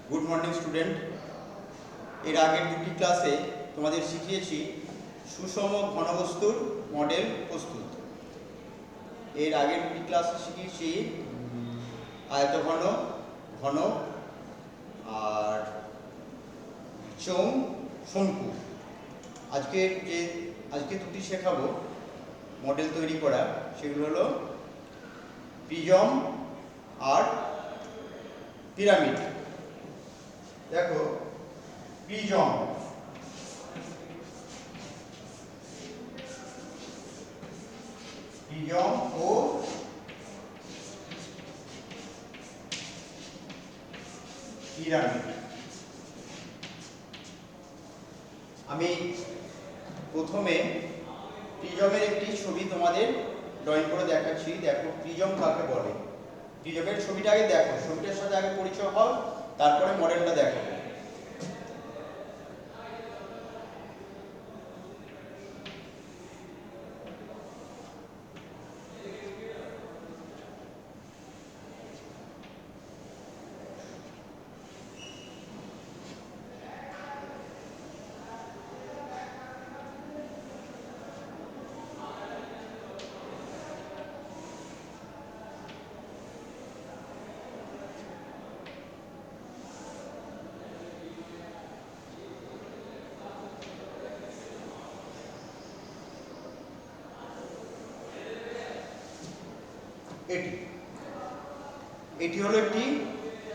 Good morning student. এর আগের দুটি ক্লাসে তোমাদের শিখিয়েছি সুষম ঘনবস্তুর মডেল প্রস্তুত। এর আগের দুটি ক্লাসে শিখিয়েছি আয়তঘন, ঘন আর চোঙ, শঙ্কু। আজকে দুটি শেখাবো মডেল তৈরি করা, সেগুলো হলো প্রিজম আর পিরামিড। দেখো, প্রিজম ও পিরামিড। আমি প্রথমে প্রিজমের একটি ছবি তোমাদের ড্রয়িং করে দেখাচ্ছি। দেখো, প্রিজম কাকে বলে। প্রিজমের ছবিটা আগে দেখো, ছবিটার সাথে আগে পরিচয় হও, তারপরে মডেলটা দেখো। এটি হলো একটি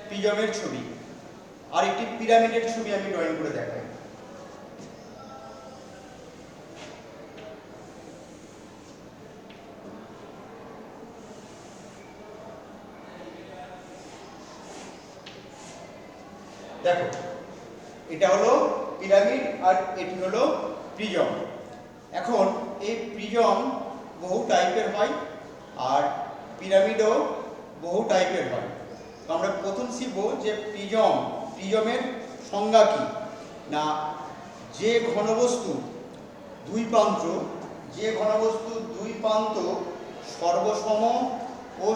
প্রিজমের ছবি, আর একটি পিরামিডের ছবি আমি ড্রয়িং করে দেখাই। দেখো, এটা হলো পিরামিড আর এটি হলো প্রিজম। এখন এই প্রিজম বহু টাইপের হয় আর পিরামিডও বহু টাইপের হয়। তো আমরা প্রথম শিখবো যে প্রিজমের সংজ্ঞা কি না, যে ঘনবস্তু দুই প্রান্ত সর্বসম ও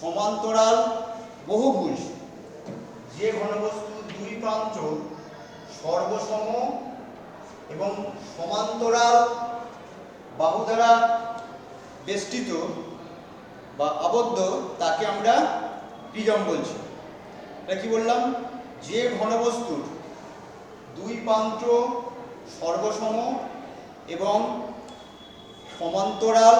সমান্তরাল বহুভুজ। যে ঘনবস্তু দুই প্রান্ত সর্বসম এবং সমান্তরাল বাহু দ্বারা বেষ্টিত বা আবদ্ধ, তাকে আমরা প্রিজম বলছি। এটা কি বললাম? যে ঘনবস্তুর দুই প্রান্ত সর্বসম এবং সমান্তরাল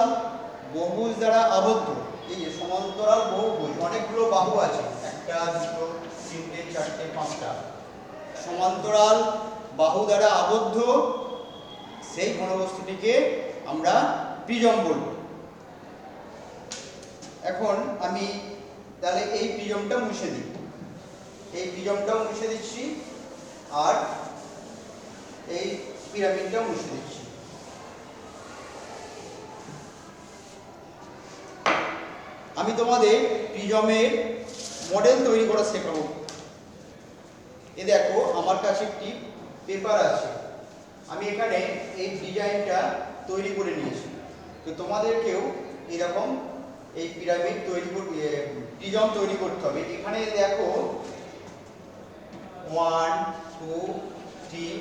বহুভুজ দ্বারা আবদ্ধ। এই যে সমান্তরাল বহুভুজ, অনেকগুলো বাহু আছে, একটা, দুটো, তিনটে, চারটে, পাঁচটা, সমান্তরাল বাহু দ্বারা আবদ্ধ, সেই ঘনবস্তুটিকে আমরা প্রিজম বলব। এখন আমি তাহলে এই প্রিজমটা মুছে দিই, এই প্রিজমটাও মুছে দিচ্ছি আর এই পিরামিডটাও মুছে দিচ্ছি। আমি তোমাদের প্রিজমের মডেল তৈরি করা শেখাবো। এ দেখো, আমার কাছে একটি পেপার আছে, আমি এখানে এই ডিজাইনটা তৈরি করে নিয়েছি। তো তোমাদেরকেও এরকম এই পিরামিড প্রিজম তৈরি করতে হবে। এখানে দেখো 1 2 3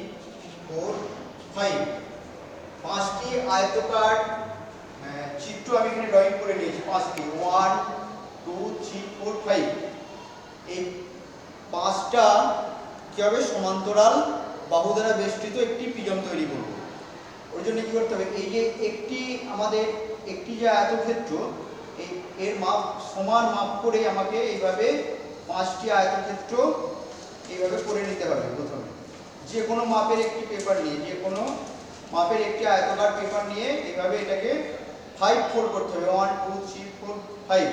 4 5 পাঁচটি আয়তকার চিত্র আমি এখানে ড্রয়িং করে নিয়েছি। পাঁচটি, 1 2 3 4 5। এই পাঁচটা কি হবে? সমান্তরাল বাহু দ্বারা বেষ্টিত একটি প্রিজম তৈরি করব। ওই জন্য কি করতে হবে? এই যে একটি যে আয়তক্ষেত্র, এর মাপ সমান মাপ করে আমাকে এইভাবে পাঁচটি আয়তক্ষেত্র এইভাবে করে নিতে হবে। প্রথমে যে কোনো মাপের একটি পেপার নিয়ে, যে কোনো মাপের একটি আয়তকার পেপার নিয়ে এইভাবে এটাকে 5 ফোল্ড করতে হবে। 1 2 3 4 5,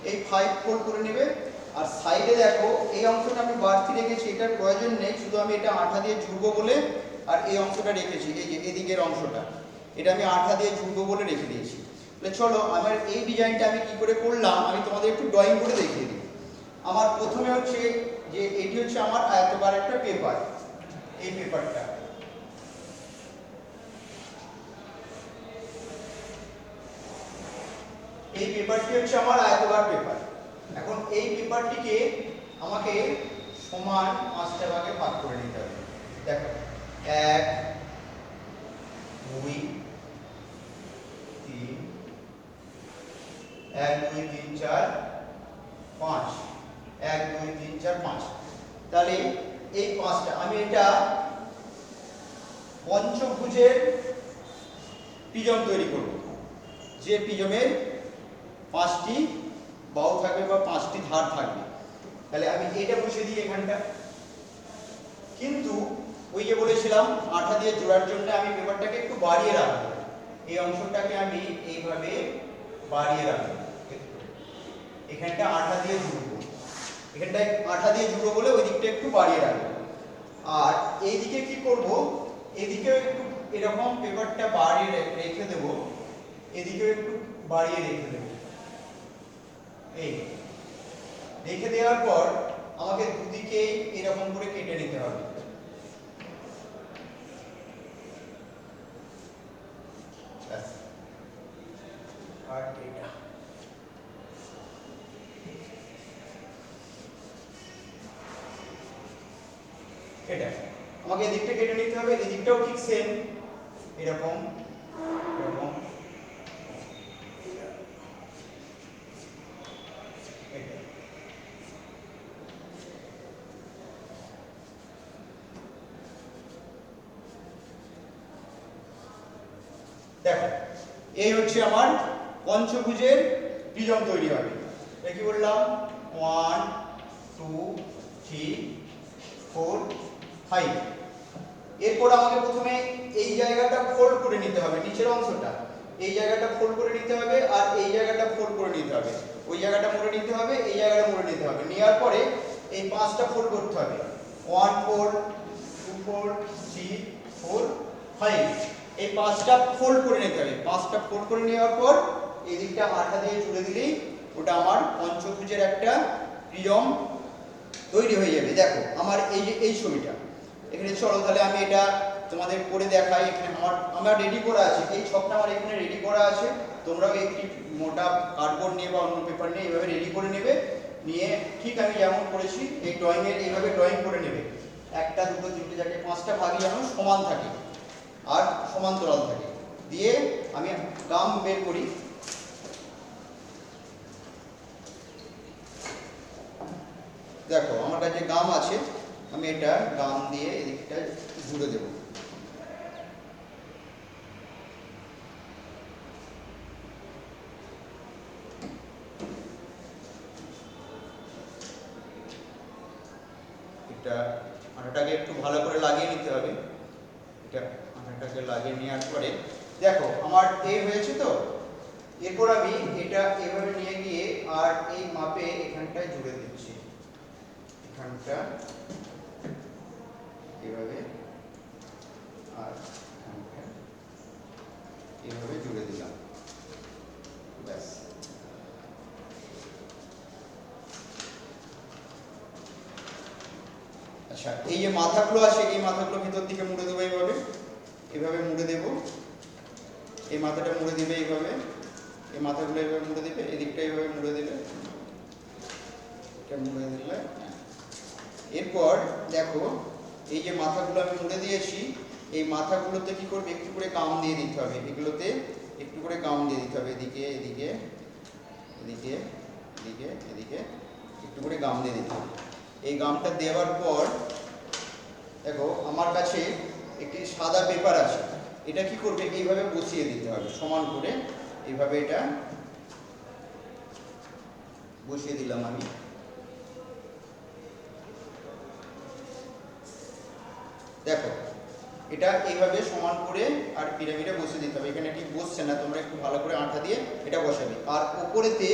এই 5 ফোল্ড করে নেবে। আর সাইডে দেখো, এই অংশটা আমি বাড়তি রেখেছি, এটার প্রয়োজন নেই, শুধু আমি এটা আঠা দিয়ে জুড়বো বলে আর এই অংশটা রেখেছি। এই যে এদিকের অংশটা, এটা আমি আঠা দিয়ে জুড়বো বলে রেখে দিয়েছি। তাহলে চলো, আমার এই ডিজাইনটা আমি কি করে করলাম আমি তোমাদের একটু ড্রয়িং করে দেখিয়ে দিই। আমার প্রথমে হচ্ছে যে এটি হচ্ছে আমার আয়তকার একটা পেপার। এই পেপারটা, এই পেপারটি হচ্ছে আমার আয়তকার পেপার। এখন এই পেপারটিকে আমাকে সমান 5টা ভাগে ভাগ করে নিতে হবে। দেখো 1 2 3 1 2 3 4 5 1 2 3 4 5। তাহলে এই 5টা আমি এটা পঞ্চভুজের প্রিজম তৈরি করব, যে প্রিজমের 5টি বাহু থাকবে বা 5টি ধার থাকবে। তাহলে আমি এটা বসিয়ে দিই এখানটা। কিন্তু ওই যে বলেছিলাম আঠা দিয়ে জোড়ার জন্য আমি পেপারটাকে একটু বাড়িয়ে রাখবো, এই অংশটাকে আমি এইভাবে বাড়িয়ে রাখবো, এখানটা আঠা দিয়ে জুড়বো, এখানটায় আঠা দিয়ে জুড়বো বলে ওই দিকটা একটু বাড়িয়ে রাখবো। আর এইদিকে কি করব, এদিকেও একটু এরকম পেপারটা বাড়িয়ে রেখে দেব, এদিকেও একটু বাড়িয়ে রেখে দেব। এই রেখে দেওয়ার পর আমাকে দুদিকে এরকম করে কেটে নিতে হবে। আর এটা এটা আমাকে এদিকটা কেটে নিতে হবে, এদিকটাও ঠিক সেম এরকম এরকম। দেখো এই হচ্ছে আমার পঞ্চভুজের প্রিজম তৈরি হবে। এটা কি বললাম 1 2 3 4 5। এরপর আমাকে প্রথমে এই জায়গাটা ফোল্ড করে নিতে হবে, নিচের অংশটা এই জায়গাটা ফোল্ড করে নিতে হবে, আর এই জায়গাটা ফোল্ড করে নিতে হবে, ওই জায়গাটা মুড়ে নিতে হবে, এই জায়গাটা মুড়ে নিতে হবে। নেওয়ার পরে এই 5টা ফোল্ড করতে হবে 1 4 2 4 3 4 5। এই 5টা ফোল্ড করে নিতে হবে। 5টা ফোল্ড করে নেওয়ার পর এই দিকটা আঠা দিয়ে জুড়ে দিলেই ওটা আমার পঞ্চভুজের একটা প্রিজম তৈরি হয়ে যাবে। দেখো আমার এই যে এই ছবিটা এখানে, চলো তাহলে আমি এটা তোমাদের করে দেখাই। এখানে আমার রেডি করা আছে, এই ছকটা আমার এখানে রেডি করা আছে। তোমরাও একটি মোটা কার্ডবোর্ড নিয়ে বা অন্য পেপার নিয়ে এইভাবে রেডি করে নেবে, নিয়ে ঠিক আমি যেমন করেছি এই ড্রয়িংয়ের এইভাবে ড্রয়িং করে নেবে। 1টা 2টো 3টে 4টে 5টা ভাগই যেন সমান থাকে আর সমান্তরাল থাকে। দিয়ে আমি গাম বের করি। দেখো আমার কাছে গাম আছে, আমি এটা গাম দিয়ে এদিকটা জুড়ে দেব। এটা আঠাটাকে একটু ভালো করে লাগিয়ে নিতে হবে। এটা আঠাটাকে লাগিয়ে নেওয়ার পরে দেখো আমার এই হয়েছে তো। এরপর আমি এটা এভাবে নিয়ে গিয়ে আর এই মাপে এখানটায় জুড়ে দিচ্ছি, এখানটা এভাবে আর এখানটা এভাবে জুড়ে দিলাম, ব্যাস। আচ্ছা এই যে মাথাগুলো আছে এই মাথাগুলো ভিতর দিকে মুড়ে দেবো, এইভাবে এভাবে মুড়ে দেব। এই মাথাটা মুড়ে দিবে এইভাবে, এই মাথাগুলো এইভাবে মুড়ে দিবে, এদিকটা এইভাবে মুড়ে দিবে, এটা মুড়ে দিলে। এরপর দেখো এই যে মাথাগুলো আমি মুড়ে দিয়েছি, এই মাথাগুলোতে কি করবে, একটু করে গাম দিয়ে দিতে হবে। এগুলোতে একটু করে গাম দিয়ে দিতে হবে, এদিকে এদিকে এদিকে এদিকে এদিকে একটু করে গাম দিয়ে দিতে হবে। এই গামটা দেওয়ার পর দেখো আমার কাছে একটি সাদা পেপার আছে, এটা কি করবে, এইভাবে বসিয়ে দিতে হবে সমান করে। এইভাবে এটা বসিয়ে দিলাম আমি। দেখো এটা এইভাবে সমান করে আর পিরামিডে বসিয়ে দিতে হবে। এখানে ঠিক বসছে না, তোমরা একটু ভালো করে আঠা দিয়ে এটা বসাবে। আর ওপরেতে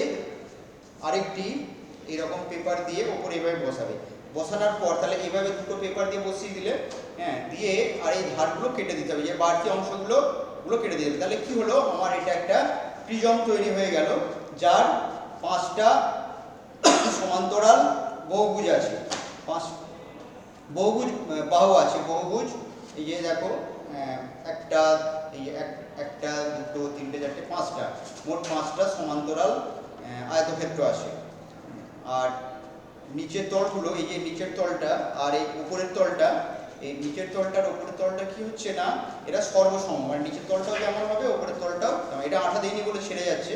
আরেকটি এরকম পেপার দিয়ে ওপরে এইভাবে বসাবে। বসানোর পর তাহলে এইভাবে দুটো পেপার দিয়ে বসিয়ে দিলে, হ্যাঁ, দিয়ে আর এই ধারগুলো কেটে দিতে হবে, যে বাড়তি অংশগুলো কেটে দিতে হবে। তাহলে কি হলো, আমার এটা একটা প্রিজম তৈরি হয়ে গেল, যার 5টা সমান্তরাল বহুভুজ আছে, 5 বহুভুজ বাহু আছে, বহুভুজ। এই যে দেখো একটা, এই একটা 2টো 3টে 4টে 5টা, মোট 5টা সমান্তরাল আয়তক্ষেত্র আছে। আর নিচের তলগুলো, এই যে নিচের তলটা আর এই উপরের তলটা, এই নিচের তলটার উপরের তলটা কি হচ্ছে না, এরা সর্বসম, মানে নিচের তলটাও যেমন হবে উপরের তলটাও, এটা আঠা দিইনি বলে ছেড়ে যাচ্ছে।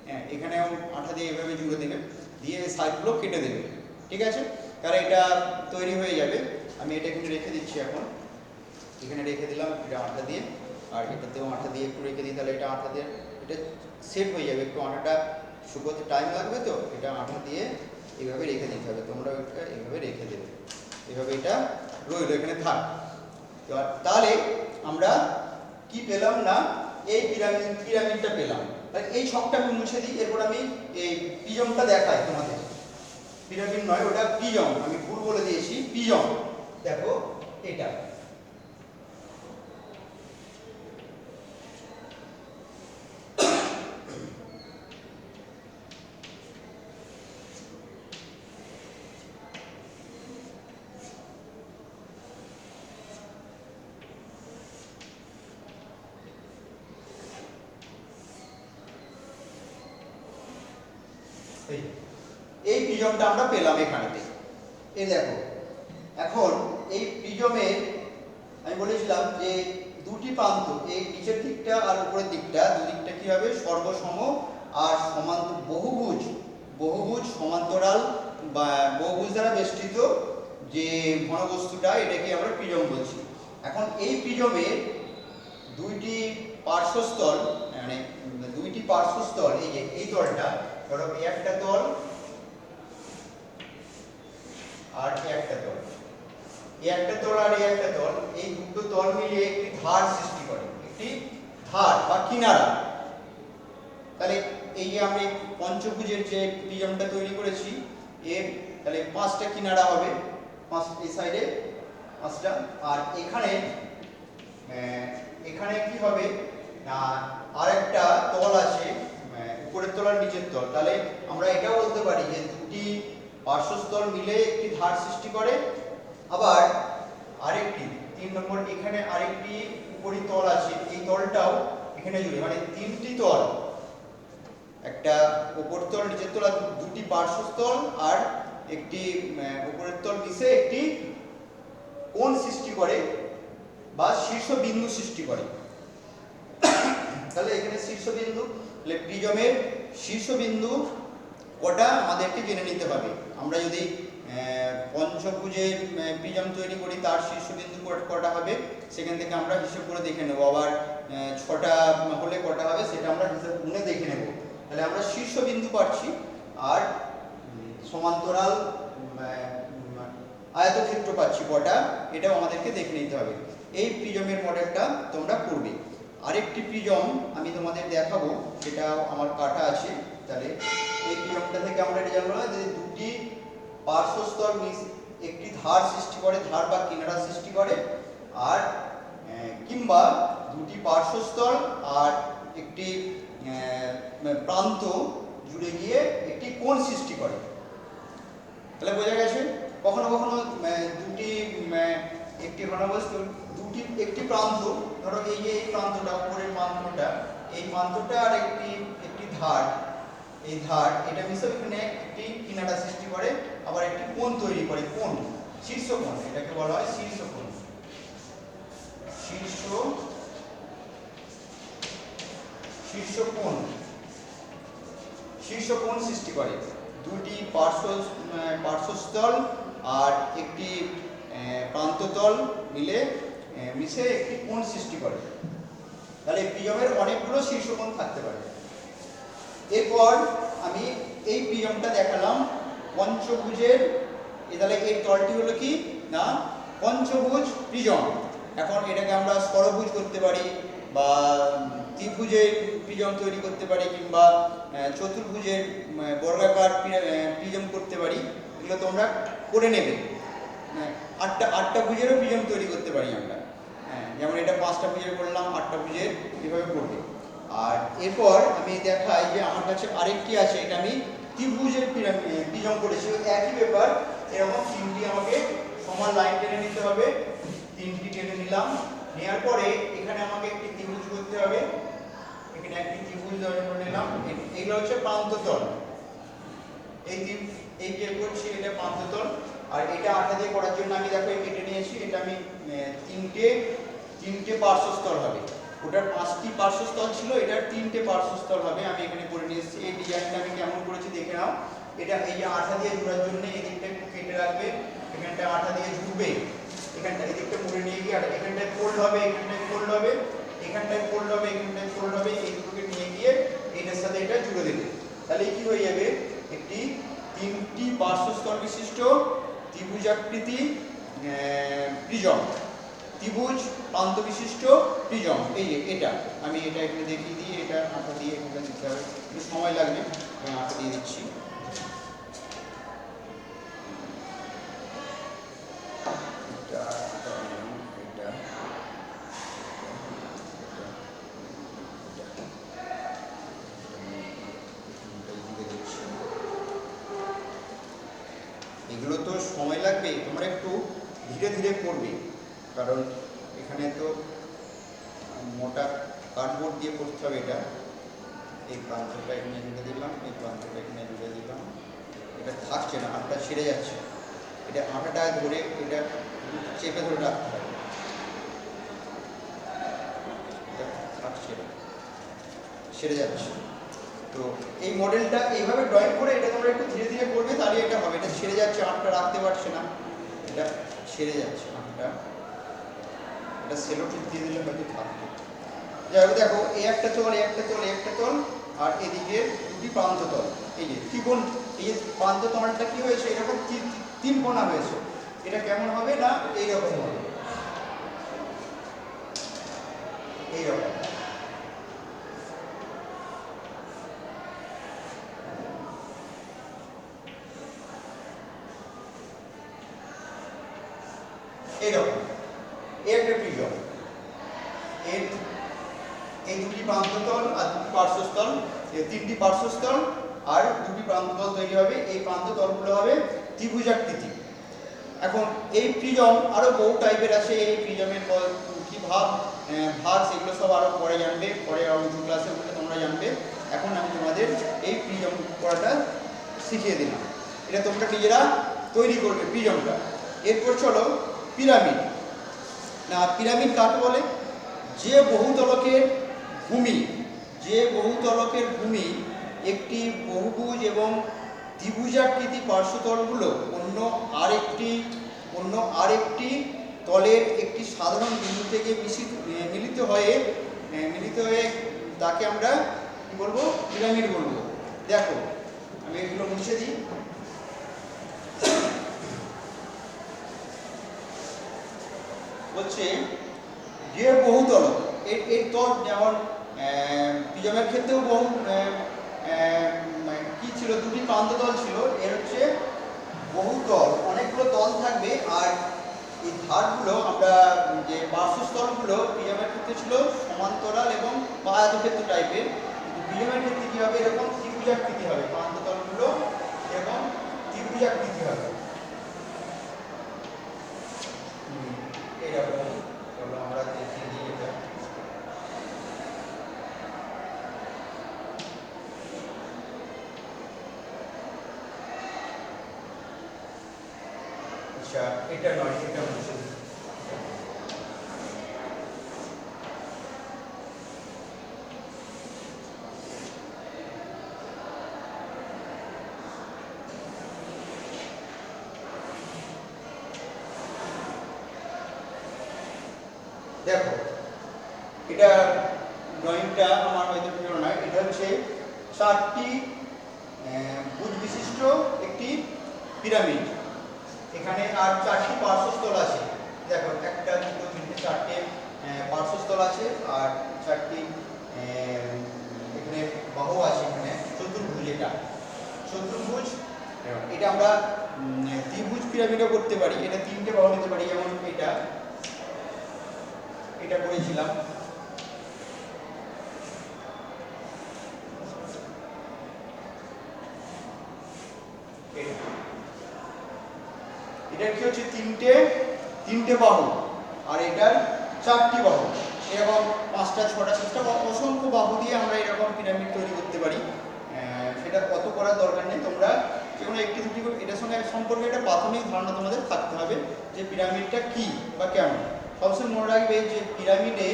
হ্যাঁ, এখানেও আঠা দিয়ে এভাবে জুড়ে দেবে, দিয়ে সাইডগুলো কেটে দেবে, ঠিক আছে? কারণ এটা তৈরি হয়ে যাবে। আমি এটা এখানে রেখে দিচ্ছি, এখন এখানে রেখে দিলাম এটা আঠা দিয়ে, আর এটাতেও আঠা দিয়ে একটু রেখে দিই, তাহলে এটা আঠা দিয়ে এটা সেট হয়ে যাবে। একটু আঠাটা শুকোতে টাইম লাগবে, তো এটা আঠা দিয়ে এইভাবে রেখে দিতে হবে। তোমরা এটা এইভাবে রেখে দেবে, এইভাবে এটা রইল, এখানে থাক। তাহলে আমরা কি পেলাম না, এই পিরামিডটা পেলাম। এই ছকটা আমি মুছে দিই, এরপর আমি এই প্রিজমটা দেখাই তোমাদের। পিরামিড নয়, ওটা প্রিজম, আমি ভুল বলে দিয়েছি, প্রিজম। দেখো এটা, এই প্রিজমটা আমরা পেলাম এখানেতে। এই দেখো, এখন এই প্রিজমের আমি বলেছিলাম যে দুটি প্রান্ত, এই নিচের দিকটা আর উপরের দিকটা, দুদিকটা কি হবে, সর্বসম আর বহুভুজ সমান্তরাল বা বহুভুজ দ্বারা বেষ্টিত যে ঘনবস্তুটা, এটাকে আমরা প্রিজম বলছি। এখন এই প্রিজমের দুইটি পার্শ্বস্থল, মানে দুইটি পার্শ্বস্থল, এই যে এই তলটা, ধরো একটা তল আর একটা তল, এই একটা তল আর এই একটা তল, এই দুটো তল মিলিয়ে একটি ধার সৃষ্টি করে, একটি ধার বা কিনারা। তাহলে এই যে আমি পঞ্চভুজের যে প্রিজমটা তৈরি করেছি, এর তাহলে 5টা কিনারা হবে, এই সাইডে 5টা, আর এখানে কি হবে না, আরেকটা তল আছে, উপরের তল আর নিচের তল। তাহলে আমরা এটাও বলতে পারি যে দুটি পার্শ্বস্থল মিলে একটি ধার সৃষ্টি করে। আবার আরেকটি 3 নম্বর, এখানে আরেকটি উপরি তল আছে, এই তলটাও এখানে জুড়ে, মানে 3টি তল, একটা উপর তল নিচের তল আর দুটি পার্শ্বস্থল আর একটি উপরের তল মিশে একটি কোণ সৃষ্টি করে বা শীর্ষবিন্দু সৃষ্টি করে। তাহলে এখানে শীর্ষবিন্দু, তাহলে প্রিজমের শীর্ষবিন্দু কটা আমাদেরকে জেনে নিতে হবে। আমরা যদি পঞ্চভুজের প্রিজম তৈরি করি, তার শীর্ষবিন্দু কটা হবে সেখান থেকে আমরা হিসেব করে দেখে নেব। আবার 6টা হলে কটা হবে সেটা আমরা হিসেব গুনে দেখে নেব। তাহলে আমরা শীর্ষবিন্দু পাচ্ছি, আর সমান্তরাল আয়তক্ষেত্র পাচ্ছি কটা, এটাও আমাদেরকে দেখে নিতে হবে। এই প্রিজমের মডেলটা তোমরা করবে। আরেকটি প্রিজম আমি তোমাদের দেখাবো, যেটা আমার কাটা আছে। তাহলে এই প্রিজমটা থেকে আমরা এটা জানবো না যে দুটি পার্শ্বস্থল একটি ধার সৃষ্টি করে, ধার বা কিনারা সৃষ্টি করে, আর কিংবা দুটি পার্শ্বস্থল আর একটি প্রান্ত জুড়ে গিয়ে একটি কোণ সৃষ্টি করে। তাহলে বোঝা গেছে, কখনো কখনো দুটি একটি ঘনবস্তু একটি প্রান্ত, ধরো এই যে এই প্রান্তটা, উপরের প্রান্তটা, এই প্রান্তটা আর একটি ধার, এই ধার এটা মিশে এখানে একটি কিনারা সৃষ্টি করে, আবার একটি কোণ তৈরি করে, কোণ, শীর্ষকোণ, এটাকে বলা হয় শীর্ষকোণ। শীর্ষকোণ সৃষ্টি করে, দুটি পার্শ্বস্থল আর একটি প্রান্ততল মিশে একটি কোণ সৃষ্টি করে। তাহলে প্রিজমের অনেকগুলো শীর্ষকোণ থাকতে পারে। এরপর আমি এই প্রিজমটা দেখালাম পঞ্চভুজের। তাহলে এর তলটি হলো কি না, পঞ্চভুজ প্রিজম। এখন এটাকে আমরা ষড়ভুজ করতে পারি, বা ত্রিভুজের প্রিজম তৈরি করতে পারি, কিংবা চতুর্ভুজের বর্গাকার প্রিজম করতে পারি। এগুলো তোমরা করে নেবে। আটটা ভুজেরও প্রিজম তৈরি করতে পারি আমরা। যেমন এটা 5টা ভুজের করলাম, 8টা ভুজের এভাবে করবে। আর এরপর আমি দেখাই যে আমার কাছে আরেকটি আছে, এটা আমি ত্রিভুজের প্রিজম করেছি। একই ব্যাপার, এরকম 3টি আমাকে সমান লাইন টেনে নিতে হবে। 3টি টেনে নিলাম, নেওয়ার পরে এখানে আমাকে একটি ত্রিভুজ করতে হবে। এখানে একটি ত্রিভুজ ধরে নিলাম, এগুলো হচ্ছে প্রান্ততল। এই এই বের করছি, এটা প্রান্ততল। আর এটা আঠা দিয়ে করার জন্য আমি দেখো কেটে নিয়েছি, এটা আমি তিনটে পার্শ্বস্থল হবে। ওটার 5টি পার্শ্বস্থল ছিল, এটার 3টে পার্শ্বস্থল হবে। আমি এখানে করে নিয়ে এসেছি। এই ডিজাইনটা আমি কেমন করেছি দেখে নাও। এটা এই যে আঠা দিয়ে জোড়ার জন্য এই দিকটা একটু কেটে রাখবে, এখানটা আঠা দিয়ে জুড়বে, এখানটা এই দিকটা মুড়ে নিয়ে গিয়ে আর এখানটায় ফোল্ড হবে, এখানটায় ফোল্ড হবে, এখানটায় ফোল্ড হবে, এখানটায় ফোল্ড হবে, এই দুটোকে নিয়ে গিয়ে এটার সাথে এটা জুড়ে দেবে। তাহলে কি হয়ে যাবে, একটি 3টি পার্শ্বস্থল বিশিষ্ট ত্রিভুজাকৃতি প্রিজম, ত্রিভুজ প্রান্ত বিশিষ্ট প্রিজম। এই যে এটা আমি এটা একটু দেখিয়ে দিই, এটা আঠা দিয়ে এখানটা দিতে হবে, একটু সময় লাগবে, আমি আঠা দিয়ে দিচ্ছি। এগুলো তো সময় লাগবে, তোমরা একটু ধীরে ধীরে করবে, কারণ এখানে তো মোটা কার্ডবোর্ড দিয়ে করতে হবে। এটা এই প্রান্তটা এখানে জুড়ে দিলাম, এই প্রান্তটা এখানে জুড়ে দিলাম, এটা থাকছে না, আঠটা ছেড়ে যাচ্ছে। এটা আঠাটা ধরে এটা চেপে ধরে রাখতে হবে, এটা থাকছে না, ছেড়ে যাচ্ছে। তো এই মডেলটা এইভাবে ড্রয়িং করে এটা তোমরা একটু ধীরে ধীরে করবে, তাহলে এটা হবে। এটা ছেড়ে যাচ্ছে, আঠটা রাখতে পারছে না, এটা ছেড়ে যাচ্ছে আঠটা, এটা সেলোটিপ দিয়ে দিলে হয়তো থাকবে। যাই হোক, দেখো এই একটা তল, এই একটা তল, এই একটা তল, আর এদিকে দুটি প্রান্ততল। এই যে ত্রিকোণ, এই যে প্রান্ততলটা কি হয়েছে, এরকম তিন কোণা হয়েছে। এটা কেমন হবে না, এইরকম হবে, এইরকম। এইরকম এই একটা প্রিজম, এর এই দুটি প্রান্ততল আর দুটি পার্শ্বস্থল, এই 3টি পার্শ্বস্থল আর দুটি প্রান্ততল তৈরি হবে। এই প্রান্ততলগুলো হবে ত্রিভুজাকৃতি। এখন এই প্রিজম আরো বহু টাইপের আছে। এই প্রিজমের কি ভাগ সেগুলো সব আরো পরে জানবে, পরে উঁচু ক্লাসে ওগুলো তোমরা জানবে। এখন আমি তোমাদের এই প্রিজম করাটা শিখিয়ে দিলাম, এটা তোমরা নিজেরা তৈরি করবে প্রিজমটা। এরপর চলো পিরামিড। না, পিরামিড কাকে বলে, যে বহুতলকের ভূমি একটি বহুভুজ এবং ত্রিভুজাকৃতি পার্শ্বতলগুলো অন্য আরেকটি তলের একটি সাধারণ বিন্দু থেকে মিলিত হয়ে তাকে আমরা কি বলবো, পিরামিড বলবো। দেখো আমি এগুলো মুছে দিই। বলছে যে বহুতলক, এর তল, যেমন প্রিজমের ক্ষেত্রেও বহু কি ছিল, দুটি প্রান্ততল ছিল। এর হচ্ছে বহুতল, অনেকগুলো তল থাকবে। আর এই ধারগুলো আমরা যে পার্শ্বস্থলগুলো প্রিজমের ক্ষেত্রে ছিল সমান্তরাল এবং আয়তক্ষেত্র টাইপের, কিন্তু প্রিজমের ক্ষেত্রে কি হবে, এরকম ত্রিভুজাকৃতি হবে, প্রান্ততলগুলো এরকম ত্রিভুজাকৃতি হবে, এরকম। চলো আমরা দেখিয়ে দিই এটা। আচ্ছা, এটা নয়, এটা মুছে দিই। দেখো এটা ড্রয়িংটা আমার হয়তো প্রিয় নয়, এটা হচ্ছে 4টি ভুজ বিশিষ্ট একটি পিরামিড। এখানে আর 4টি পার্শ্বস্থল আছে। দেখো 1 2 3 4টে পার্শ্বস্থল আছে, আর 4টি এখানে বাহু আছে। এখানে চতুর্ভুজ, এটা চতুর্ভুজ। এটা আমরা ত্রিভুজ পিরামিডও করতে পারি, এটা 3টে বাহু নিতে পারি, যেমন এটা করেছিলাম। এটা কি হচ্ছে, তিনটে বাহু, আর এটার 4টি বাহু, এরকম 5টা 6টা 7টা অসংখ্য বাহু দিয়ে আমরা এরকম পিরামিড তৈরি করতে পারি। সেটা কত করার দরকার নেই, তোমরা যে কোনো একটি দুটি এটার সঙ্গে সম্পর্কে একটা প্রাথমিক ধারণা তোমাদের থাকতে হবে যে পিরামিডটা কি বা কেমন। সবসময় মনে রাখবে যে পিরামিডে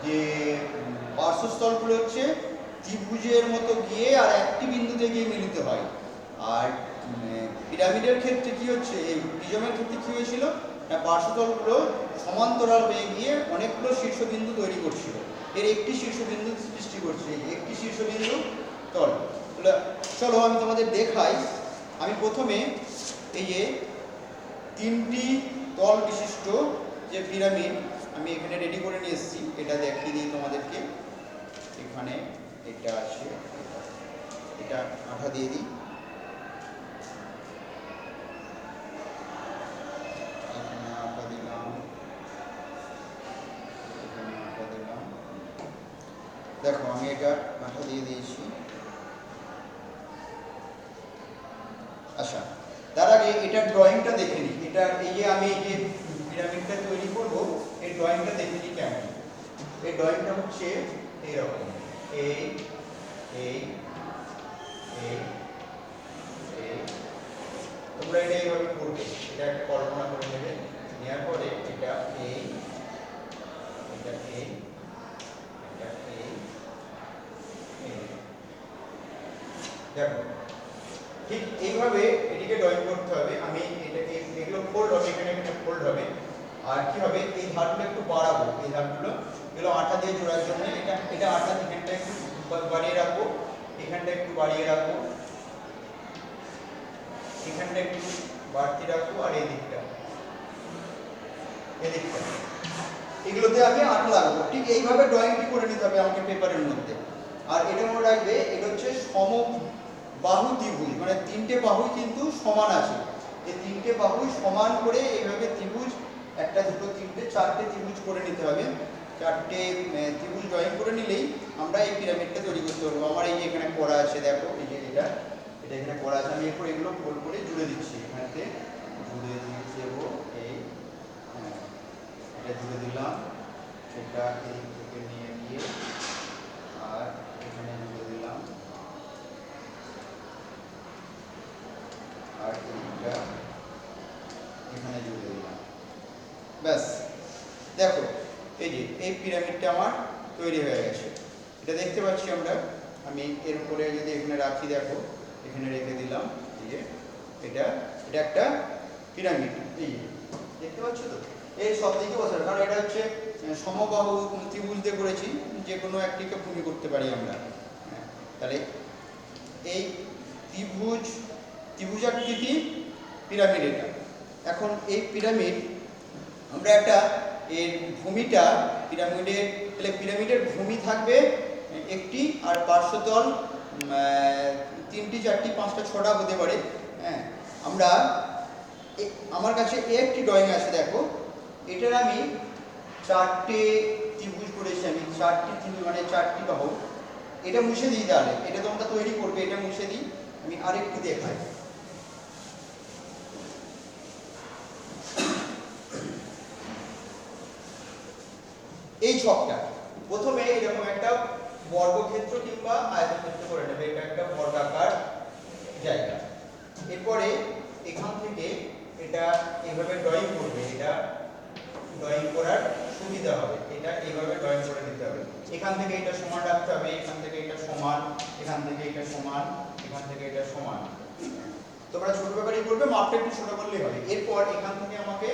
যে পার্শ্বস্থলগুলো হচ্ছে ত্রিভুজের মতো গিয়ে আর একটি বিন্দুতে গিয়ে মিলিত হয়। আর পিরামিডের ক্ষেত্রে কি হচ্ছে, এই প্রিজমের ক্ষেত্রে কি হয়েছিল না, পার্শ্বতলগুলো সমান্তরাল হয়ে গিয়ে অনেকগুলো শীর্ষবিন্দু তৈরি করছিল, এর একটি শীর্ষবিন্দু সৃষ্টি করছে, একটি শীর্ষবিন্দু তল। চলো আমি তোমাদের দেখাই। আমি প্রথমে এই যে তিনটি তল বিশিষ্ট যে পিরামিড আমি এখানে রেডি করে নিয়ে এসেছি, এটা দেখিয়ে দিই তোমাদেরকে। এখানে এটা আছে, এটা আঠা দিয়ে দিই। এখানে আঠা দিলাম, এখানে আঠা দিলাম। দেখো আমি এটা আঠা দিয়ে দিয়েছি। আচ্ছা, তার আগে এটার ড্রয়িংটা দেখে নিই। এটা এই যে আমি এই যে পিরামিডটা তৈরি করব, এই ড্রয়িংটা দেখে নিই কেমন। এই ড্রয়িংটা হচ্ছে এইরকম, এই এই এই এই তোমরা এটা এইভাবে করবে, এটা একটা কল্পনা করে নেবে। নেওয়ার পরে এটা এই, এটা এই, এটা এই, দেখো ঠিক এইভাবে এটিকে ড্রয়িং করতে হবে। আমি এটাকে এগুলো ফোল্ড হবে, এখানে এখানে ফোল্ড হবে। আর কি হবে, এই ধারগুলো একটু বাড়াবো, এই ধারগুলো এগুলো আঠা দিয়ে জোড়ার জন্য এটা আঠা এখানটা একটু বাড়িয়ে রাখবো, এখানটা একটু বাড়িয়ে রাখবো, এখানটা একটু বাড়তি রাখবো, আর এই দিকটা এগুলোতে আমি আঠা লাগাবো। ঠিক এইভাবে ড্রয়িংটি করে নিতে হবে আমাকে পেপারের মধ্যে। আর এটা মনে রাখবে, এটা হচ্ছে সমবাহু ত্রিভুজ, মানে তিনটে বাহুই কিন্তু সমান আছে। এই তিনটে বাহুই সমান করে এইভাবে ত্রিভুজ, একটা দুটো তিনটে চারটে ত্রিভুজ করে নিতে হবে। চারটে ত্রিভুজ ড্রয়িং করে নিলেই আমরা এই পিরামিডটা তৈরি করতে পারবো। আমার এই যে এখানে করা আছে, দেখো এই যে এটা এখানে করা আছে। আমি এরপর এগুলো গোল করে জুড়ে দিচ্ছি, এখানেতে জুড়ে দিয়ে দেবো। এই এটা জুড়ে দিলাম, এটা এই থেকে নিয়ে গিয়ে আর এখানে জুড়ে দিলাম, আর এইটা এখানে জুড়ে দিলাম। ব্যাস, দেখো এই যে এই পিরামিডটা আমার তৈরি হয়ে গেছে। এটা দেখতে পাচ্ছি আমরা। আমি এর উপরে যদি এখানে রাখি, দেখো এখানে রেখে দিলাম, এই যে এটা একটা পিরামিড। এই দেখতে পাচ্ছ তো, এই সব দিকে বসে, কারণ এটা হচ্ছে সমবাহু ত্রিভুজ দিয়ে করেছি, যে কোনো একটিকে ভূমি করতে পারি আমরা। তাহলে এই ত্রিভুজাকৃতি পিরামিড এটা। এখন এই পিরামিড আমরা একটা এর ভূমিটা পিরামিডের, তাহলে পিরামিডের ভূমি থাকবে একটি, আর পার্শ্বতল তিনটি চারটি পাঁচটা ছটা হতে পারে। হ্যাঁ, আমরা আমার কাছে একটি ড্রয়িং আছে, দেখো এটার আমি চারটে ত্রিভুজ করেছি। আমি চারটি ত্রিভুজ মানে চারটি বাহু। এটা মুছে দিই, তাহলে এটা তোমরা তৈরি করবে, এটা মুছে দিই। আমি আরেকটু দেখাই। এই ছকটা প্রথমে এরকম একটা বর্গক্ষেত্র কিংবা আয়তক্ষেত্র করে নেবে, এটা একটা বর্গাকার জায়গা। এরপরে এখান থেকে এটা এইভাবে ড্রয়িং করবে, এটা ড্রয়িং করার সুবিধা হবে, এটা এইভাবে ড্রয়িং করে দিতে হবে। এখান থেকে এটা সমান রাখতে হবে, এখান থেকে এটা সমান, এখান থেকে এটা সমান, এখান থেকে এটা সমান। তোমরা ছোট ব্যাপারই করবে, মাপটা একটু ছোট করলেই হবে। এরপর এখান থেকে আমাকে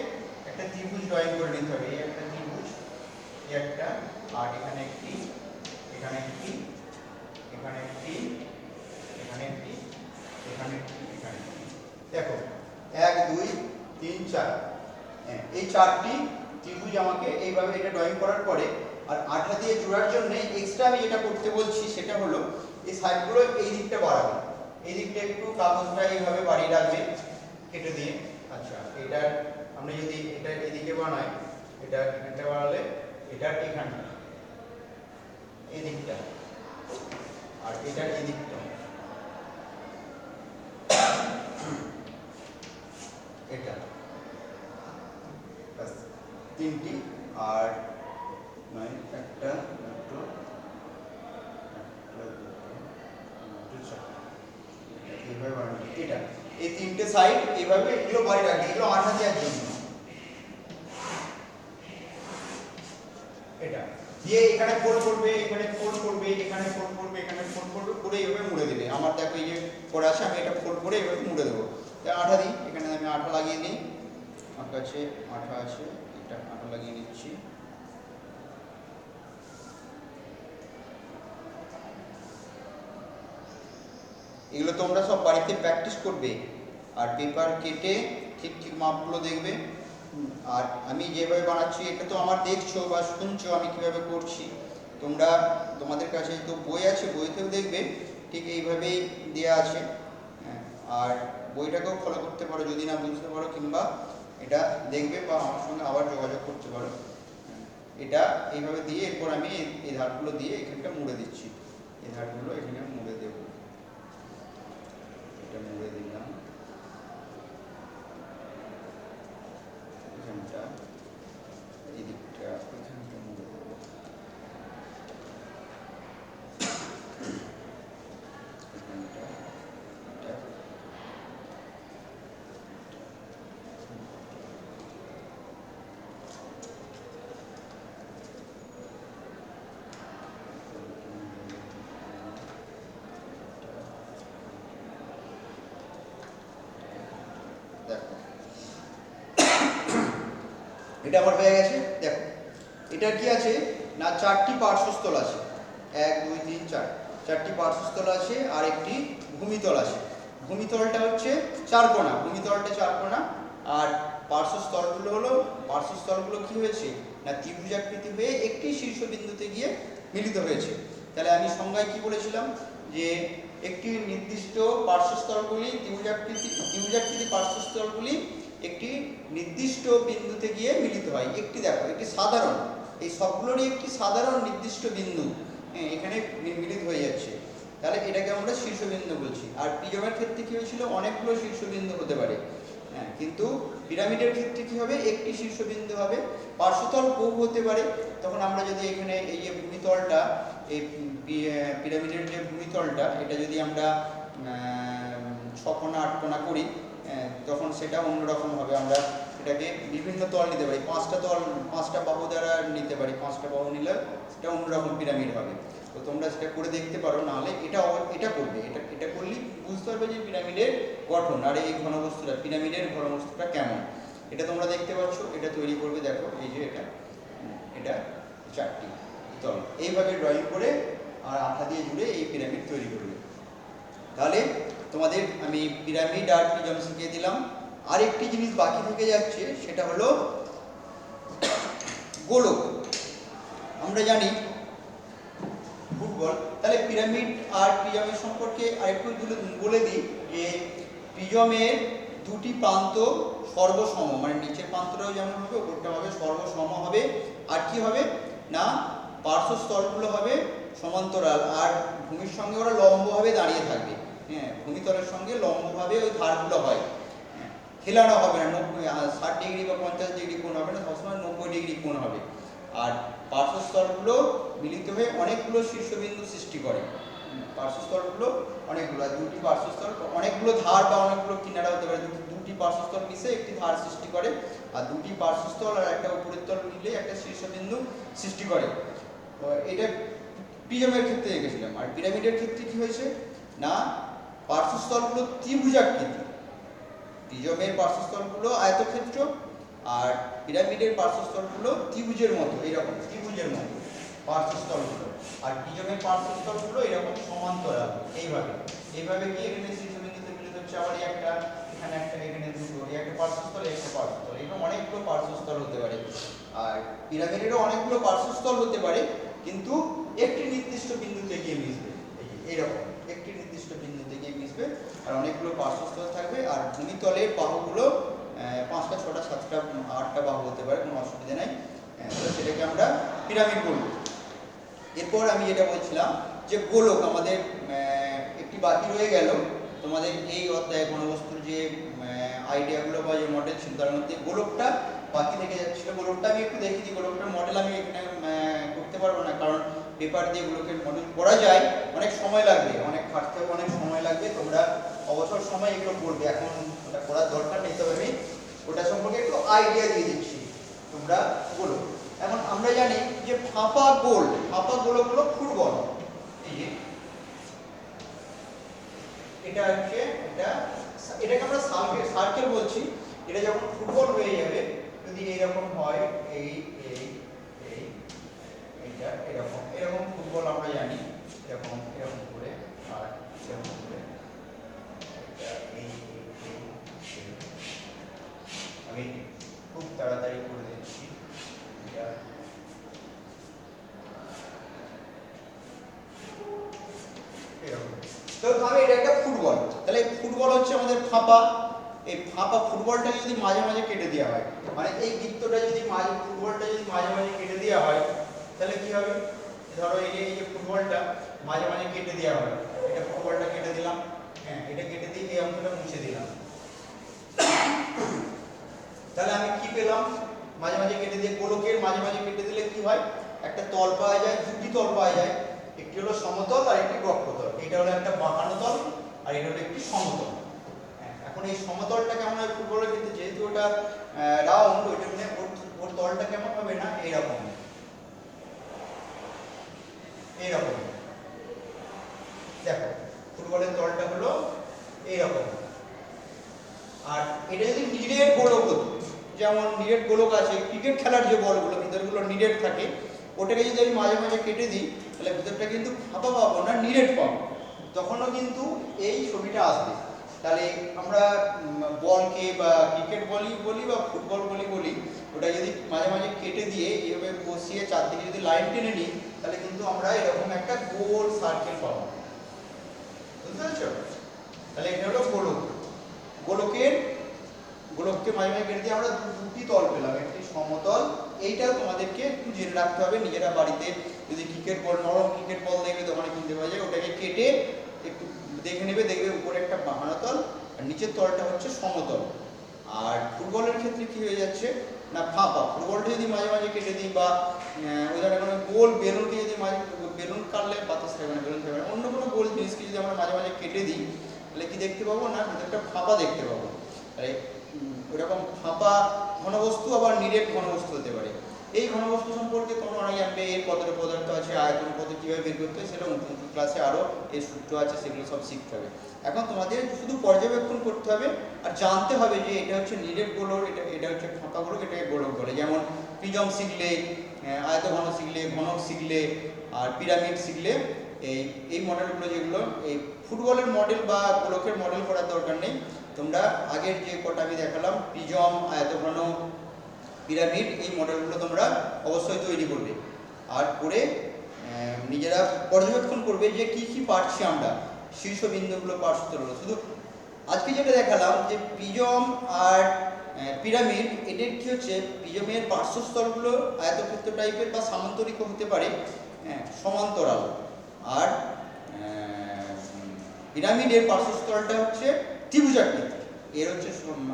একটা ত্রিভুজ ড্রয়িং করে নিতে হবে, এই একটা ত্রিভুজ, এই একটা, আর এখানে একটি, এখানে একটি, এখানে একটি, এখানে একটি, এখানে একটি, এখানে একটি। দেখো 1 2 3 4, এই চারটি ত্রিভুজ আমাকে এইভাবে এটা ড্রয়িং করার পরে, আর আঠা দিয়ে জোড়ার জন্য এক্সট্রা আমি যেটা করতে বলছি সেটা হলো এই সাইডগুলো এই দিকটা বাড়াবে, এই দিকটা একটু কাগজটা এইভাবে বাড়িয়ে রাখবে কেটে দিয়ে। আচ্ছা, এটা আমরা যদি এটা এদিকে বানাই, এটা এখানটা বাড়ালে এটা এখানটা এই দিকটা, আর এটা এই দিকটা, এটা বাস তিনটি। আর নয় একটা দুটো এইভাবে বানানো, এটা এই তিনটে সাইড এইভাবে এগুলো বাড়ি রাখবে, এগুলো আঠা দেওয়ার জন্য। এটা দিয়ে এখানে ফোল্ড করবে, এখানে ফোল্ড করবে, এখানে ফোল্ড করবে, এখানে ফোল্ড করবে, করে এইভাবে মুড়ে দেবে। আমার দেখো এই যে করা আছে, আমি এটা ফোল্ড করে এইভাবে মুড়ে দেবো। তাই আঠা দিই, এখানে আমি আঠা লাগিয়ে দিই, আমার কাছে আঠা আছে, এটা আঠা লাগিয়ে নিচ্ছি। এগুলো তোমরা সব বাড়িতে প্র্যাকটিস করবে, আর পেপার কেটে ঠিক ঠিক মাপগুলো দেখবে। আর আমি যেভাবে বানাচ্ছি এটা তো আমার দেখছো বা শুনছো আমি কিভাবে করছি, তোমরা তোমাদের কাছে তো বই আছে, বইতেও দেখবে ঠিক এইভাবেই দেওয়া আছে। হ্যাঁ, আর বইটাকেও ফলো করতে পারো যদি না বুঝতে পারো, কিংবা এটা দেখবে বা আমার সঙ্গে আবার যোগাযোগ করতে পারো। এটা এইভাবে দিয়ে এরপর আমি এই ধারগুলো দিয়ে এখানটা মুড়ে দিচ্ছি, এই ধারগুলো এখানে মুড়ে দেবো। এটা মুড়ে দিলাম, এখানটা এই দিকটা এখানটা মুড়ে দেবো। এখানটা এটা দেখো, এটা আমার হয়ে গেছে। দেখো এটা কি আছে না, চারটি পার্শ্বস্থল আছে, 1 2 3 4, চারটি পার্শ্বস্থল আছে আর একটি ভূমিতল আছে। ভূমিতলটা হচ্ছে চারকোনা, ভূমিতলটা চারকোনা, আর পার্শ্বস্থলগুলো কি হয়েছে না ত্রিভুজাকৃতি হয়ে একটি শীর্ষবিন্দুতে গিয়ে মিলিত হয়েছে। তাহলে আমি সংজ্ঞায় কি বলেছিলাম যে একটি নির্দিষ্ট পার্শ্বস্থলগুলি ত্রিভুজাকৃতি পার্শ্বস্থলগুলি একটি নির্দিষ্ট বিন্দুতে গিয়ে মিলিত হয়। একটি দেখো, একটি সাধারণ, এই সবগুলোরই একটি সাধারণ নির্দিষ্ট বিন্দু এখানে মিলিত হয়ে যাচ্ছে, তাহলে এটাকে আমরা শীর্ষবিন্দু বলছি। আর প্রিজমের ক্ষেত্রে কি হয়েছিল, অনেকগুলো শীর্ষবিন্দু হতে পারে, হ্যাঁ, কিন্তু পিরামিডের ক্ষেত্রে কি হবে, একটি শীর্ষবিন্দু হবে। পার্শ্বতল বহু হতে পারে, তখন আমরা যদি এখানে এই যে ভূমিতলটা, এই পিরামিডের যে ভূমিতলটা, এটা যদি আমরা 6 কোণা 8 কোণা করি, তখন সেটা অন্যরকম হবে। আমরা এটাকে বিভিন্ন তল নিতে পারি, 5টা তল 5টা বাহু দ্বারা নিতে পারি, 5টা বাহু নিলে সেটা অন্যরকম পিরামিড হবে। তো তোমরা সেটা করে দেখতে পারো, নাহলে এটা করবে, এটা করলেই বুঝতে পারবে যে পিরামিডের গঠন আর এই ঘনবস্তুটা, পিরামিডের ঘনবস্তুটা কেমন। এটা তোমরা দেখতে পাচ্ছ, এটা তৈরি করবে, দেখো এই যে এটা 4টি তল এইভাবে ড্রয়িং করে আর আঠা দিয়ে জুড়ে এই পিরামিড তৈরি করবে। তাহলে তোমাদের আমি পিরামিড আর প্রিজম শিখিয়ে দিলাম। আরেকটি জিনিস বাকি থেকে যাচ্ছে, সেটা হলো গোলক। আমরা জানি ফুটবল, তাহলে পিরামিড আর প্রিজমের সম্পর্কে আরেকটু বলে দিই যে প্রিজমের দুটি প্রান্ত সর্বসম, মানে নিচের প্রান্তটাও যেমন হবে উপরটা হবে সর্বসম হবে। আর কি হবে না, পার্শ্বস্থলগুলো হবে সমান্তরাল, আর ভূমির সঙ্গে ওরা লম্বভাবে দাঁড়িয়ে থাকবে। হ্যাঁ, ভূমিতলের সঙ্গে লম্বভাবে ওই ধারগুলো হয়, হেলানো হবে না, 60 ডিগ্রি বা 50 ডিগ্রি কোণ হবে না, সবসময় 90 ডিগ্রি কোণ হবে। আর পার্শ্বস্থলগুলো মিলিত হয়ে অনেকগুলো শীর্ষবিন্দু সৃষ্টি করে। পার্শ্বস্থলগুলো অনেকগুলো, আর দুটি পার্শ্বস্থল অনেকগুলো ধার বা অনেকগুলো কিনারা হতে পারে, দুটি পার্শ্বস্থল মিশে একটি ধার সৃষ্টি করে, আর দুটি পার্শ্বস্থল আর একটা উপরের তল মিলে একটা শীর্ষবিন্দু সৃষ্টি করে। এটা প্রিজমের ক্ষেত্রে দেখেছিলাম। আর পিরামিডের ক্ষেত্রে কি হয়েছে না, পার্শ্বস্থলগুলো ত্রিভুজাকৃতি, প্রিজমের পার্শ্বস্থলগুলো আয়তক্ষেত্র, আর পিরামিডের পার্শ্বস্থলগুলো ত্রিভুজের মতো, এইরকম ত্রিভুজের মতো পার্শ্বস্থলগুলো, আর প্রিজমের পার্শ্বস্থলগুলো এরকম সমান্তরাল। এইভাবে কি এখানে শীর্ষবিন্দুতে মিলিত হচ্ছে, আবার একটা এখানে একটা, এখানে দুটো, একটা পার্শ্বস্থল একটা পার্শ্বস্থল, এরকম অনেকগুলো পার্শ্বস্থল হতে পারে। আর পিরামিডেরও অনেকগুলো পার্শ্বস্থল হতে পারে, কিন্তু একটি নির্দিষ্ট বিন্দুতে গিয়ে মিশবে, এইরকম একটি নির্দিষ্ট বিন্দুতে গিয়ে মিশবে, আর অনেকগুলো পার্শ্বস্থল থাকবে। আর ভূমিতলের বাহুগুলো 5টা 6টা 7টা 8টা বাহু হতে পারে, কোনো অসুবিধা নাই। সেটাকে আমরা পিরামিড বলবো। এরপর আমি যেটা বলছিলাম যে গোলক, আমাদের একটি বাকি রয়ে গেল তোমাদের এই অধ্যায়ে ঘনবস্তুর যে আইডিয়াগুলো বা যে মডেল ছিল, তার মধ্যে গোলকটা বাকি থেকে যাচ্ছিল। গোলকটা আমি একটু দেখি দিই, গোলকটার মডেল আমি এখানে করতে পারবো না, কারণ পেপার দিয়ে গোলকের মডেল করা যায়, অনেক সময় লাগবে, অনেক খাটতেও অনেক সময় লাগবে। তোমরা অবসর সময় এগুলো পড়বে, এখন ওটা করার দরকার নেই, তবে আমি ওটা সম্পর্কে একটু আইডিয়া দিয়ে দিচ্ছি, তোমরা বলো। এখন আমরা জানি যে ফাঁপা গোল হলো ফুটবল। এই যে এটা হচ্ছে এটাকে আমরা সার্কেল বলছি। এটা যখন ফুটবল হয়ে যাবে, যদি এইরকম হয়, এই এই এই এইটা এরকম ফুটবল আমরা জানি, এরকম করে, আর এরকম করে, আমি খুব তাড়াতাড়ি করে দিচ্ছি। তো আমি এটা একটা ফুটবল, তাহলে ফুটবল হচ্ছে আমাদের ফাঁপা। এই ফাঁপা ফুটবলটাকে যদি মাঝে মাঝে কেটে দেওয়া হয়, মানে এই বৃত্তটা যদি ফুটবলটা যদি মাঝে মাঝে কেটে দেওয়া হয়, তাহলে কি হবে? ধরো এই যে ফুটবলটা মাঝে মাঝে কেটে দেওয়া হয়, এটা ফুটবলটা কেটে দিলাম, হ্যাঁ এটা কেটে দিয়ে এই অংশটা মুছে দিলাম, তাহলে আমি কি পেলাম? মাঝে মাঝে কেটে দিয়ে গোলকের মাঝে মাঝে কেটে দিলে কি হয়? একটা তল পাওয়া যায়, দুটি তল পাওয়া যায়, একটি হলো সমতল আর একটি বক্রতল। এটা হলো একটা বাঁকানো তল আর এটা হলো একটি সমতল। এখন এই সমতলটা কেমন হয় ফুটবলের ক্ষেত্রে? যেহেতু ওটা রাউন্ড, ওইটা মানে ওর তলটা কেমন হবে না এইরকম, এইরকম। দেখো ফুটবলের তলটা হলো এইরকম। আর এটা যদি নিরেট গোলক হতো, যেমন নিরেট গোলক আছে ক্রিকেট খেলার যে বলগুলো ভিতরগুলো নিরেট থাকে, ওটাকে যদি আমি মাঝে মাঝে কেটে দিই, তাহলে ভিতরটা কিন্তু ফাঁপা পাবো না, নিরেট পাবো, তখনও কিন্তু এই ছবিটা আসবে। তাহলে আমরা বলকে বা ক্রিকেট বলি বা ফুটবল বলি, ওটা যদি মাঝে মাঝে কেটে দিয়ে এইভাবে বসিয়ে চারদিকে যদি লাইন টেনে নিই, তাহলে কিন্তু আমরা এরকম একটা গোল সার্কেল পাবো। বুঝতে পারছো? তাহলে এটা হলো গোলক। গোলককে মাঝে মাঝে কেটে দিয়ে আমরা দুটি তল পেলাম, একটি সমতল। এইটা তোমাদেরকে একটু জেনে রাখতে হবে, নিজেরা বাড়িতে যদি ক্রিকেট বল, নরম ক্রিকেট বল দেখবে দোকানে কিনতে পাওয়া যায়, ওটাকে কেটে একটু দেখে নেবে, দেখবে উপরে একটা বাঁকানো তল আর নিচের তলটা হচ্ছে সমতল। আর ফুটবলের ক্ষেত্রে কি হয়ে যাচ্ছে না, ফাঁপা। ফুটবলটা যদি মাঝে মাঝে কেটে দিই, বা ওই ধরনের গোল বেলুনকে যদি মাঝে, বেলুন কাটলে বাতাস থাকবে না, বেলুন থাকবে না, অন্য কোনো গোল জিনিসকে যদি আমরা মাঝে মাঝে কেটে দিই, তাহলে কি দেখতে পাবো না, একটা ফাঁপা দেখতে পাবো। তাই ওরকম ফাঁপা ঘনবস্তু আবার নিরেট ঘনবস্তু হতে পারে। এই ঘনবস্তু সম্পর্কে তোমরা অনেক জানবে, এর কতটা পদার্থ আছে, আয়তন কত, কীভাবে বের করতে হয়, সেটা নতুন ক্লাসে আরও এর সূত্র আছে, সেগুলো সব শিখতে হবে। এখন তোমাদের শুধু পর্যবেক্ষণ করতে হবে আর জানতে হবে যে এটা হচ্ছে নিরেট গোলক, এটা হচ্ছে ফাঁকা গোলক, এটাকে গোলক বলে। যেমন প্রিজম শিখলে, আয়তঘন শিখলে, ঘনক শিখলে, আর পিরামিড শিখলে, এই মডেলগুলো যেগুলো, এই ফুটবলের মডেল বা গোলকের মডেল করার দরকার নেই। তোমরা আগের যে কটা আমি দেখালাম, প্রিজম, আয়তঘন, পিরামিড, এই মডেলগুলো তোমরা অবশ্যই তৈরি করবে। আর করে নিজেরা পর্যবেক্ষণ করবে যে কি কি পারছি আমরা, শীর্ষবিন্দুগুলো পার্শ্বস্থলগুলো। শুধু আজকে যেটা দেখালাম যে প্রিজম আর পিরামিড, এদের কি হচ্ছে, প্রিজমের পার্শ্বস্থলগুলো আয়তক্ষেত্র টাইপের বা সামান্তরিক হতে পারে, সমান্তরাল। আর পিরামিডের পার্শ্বস্থলটা হচ্ছে ত্রিভুজাকৃতি। এর হচ্ছে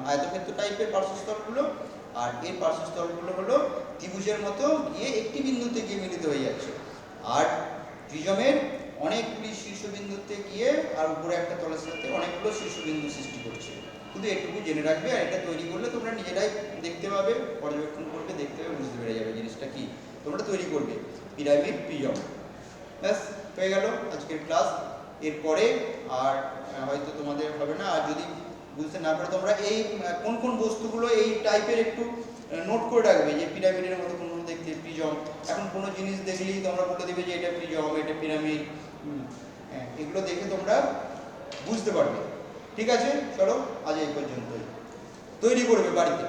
আয়তক্ষেত্র টাইপের পার্শ্বস্থলগুলো, আর এর পার্শ্বস্থলগুলো হলো ত্রিভুজের মতো গিয়ে একটি বিন্দুতে গিয়ে মিলিত হয়ে যাচ্ছে। আর প্রিজমের অনেকগুলি শীর্ষবিন্দুতে গিয়ে আর উপরে একটা তলের সাথে অনেকগুলো শীর্ষবিন্দু সৃষ্টি করছে। শুধু এটুকু জেনে রাখবে, আর এটা তৈরি করলে তোমরা নিজেরাই দেখতে পাবে, পর্যবেক্ষণ করবে, দেখতে পাবে, বুঝতে পেরে যাবে জিনিসটা কি। তোমরা তৈরি করবে পিরামিড, প্রিজম। ব্যাস হয়ে গেল আজকের ক্লাস। এরপরে আর হয়তো তোমাদের হবে না, আর যদি বুঝতে না পারো তোমরা এই কোন কোন বস্তুগুলো এই টাইপের একটু নোট করে রাখবে, যে পিরামিডের মতো কোনো দেখতে প্রিজম। এখন কোনো জিনিস দেখলেই তোমরা বলে দেবে যে এটা প্রিজম, এটা পিরামিড, এগুলো দেখে তোমরা বুঝতে পারবে। ঠিক আছে, চলো আজ এই পর্যন্তই। তৈরি করবে বাড়িতে।